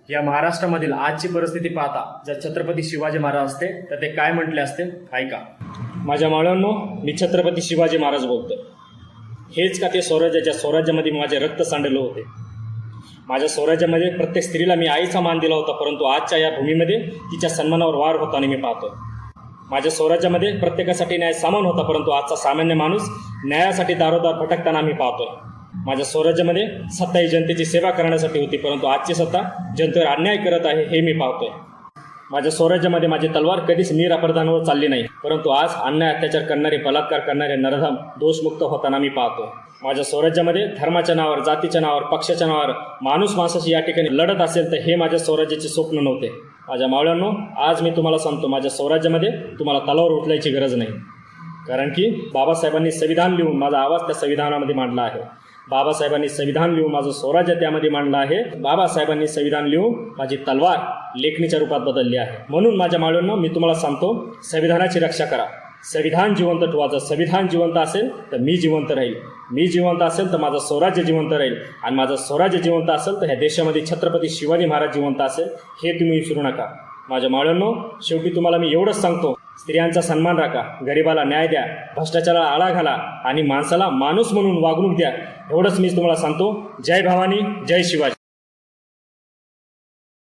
या महाराष्ट्रामधील आजची परिस्थिती पाहता जर छत्रपती शिवाजी महाराज असते तर ते काय म्हटले असते ऐका. माझ्या मावळ्यांनो, मी छत्रपती शिवाजी महाराज बोलतो. हेच का ते स्वराज्य ज्या स्वराज्यामध्ये माझे रक्त सांडलं होते. माझ्या स्वराज्यामध्ये प्रत्येक स्त्रीला मी आईचा मान दिला होता, परंतु आजच्या या भूमीमध्ये तिच्या सन्मानावर वार होताना मी पाहतो. माझ्या स्वराज्यामध्ये प्रत्येकासाठी न्याय समान होता, परंतु आजचा सामान्य माणूस न्यायासाठी दारोदार भटकताना आम्ही पाहतोय. माझ्या स्वराज्यामध्ये सत्ता ही जनतेची सेवा करण्यासाठी होती, परंतु आजची सत्ता जनतेवर अन्याय करत आहे हे मी पाहतोय. माझ्या स्वराज्यामध्ये माझी तलवार कधीच नीर अपराधांवर चालली नाही, परंतु आज अन्याय अत्याचार करणारे, बलात्कार करणारे नरधम दोषमुक्त होताना मी पाहतो. माझ्या स्वराज्यामध्ये धर्माच्या नावावर, जातीच्या नावावर, पक्षाच्या नावावर माणूस माणसाशी या ठिकाणी लढत असेल तर हे माझ्या स्वराज्याचे स्वप्न नव्हते. माझ्या मावळ्यांनो, आज मी तुम्हाला सांगतो, माझ्या स्वराज्यामध्ये तुम्हाला तलवार उचलायची गरज नाही. कारण की बाबासाहेबांनी संविधान लिहून माझा आवाज त्या संविधानामध्ये मांडला आहे. बाबासाहेबांनी संविधान लिहून माझं स्वराज्य त्यामध्ये मांडलं आहे. बाबासाहेबांनी संविधान लिहून माझी तलवार लेखणीच्या रूपात बदलली आहे. म्हणून माझ्या मावळ्यांनो, मी तुम्हाला सांगतो, संविधानाची रक्षा करा. संविधान जिवंत ठेवा. जर संविधान जिवंत असेल तर मी जिवंत राहील. मी जिवंत असेल तर माझं स्वराज्य जिवंत राहील. आणि माझं स्वराज्य जिवंत असेल तर ह्या देशामध्ये छत्रपती शिवाजी महाराज जिवंत असेल हे तुम्ही विसरू नका. माझ्या मावळ्यांनो, शेवटी तुम्हाला मी एवढंच सांगतो, स्त्रियांचा सन्मान राखा, गरिबाला न्याय द्या, भ्रष्टाचाराला आळा घाला आणि माणसाला माणूस म्हणून वागणूक द्या. एवढंच मी तुम्हाला सांगतो. जय भवानी, जय शिवाजी.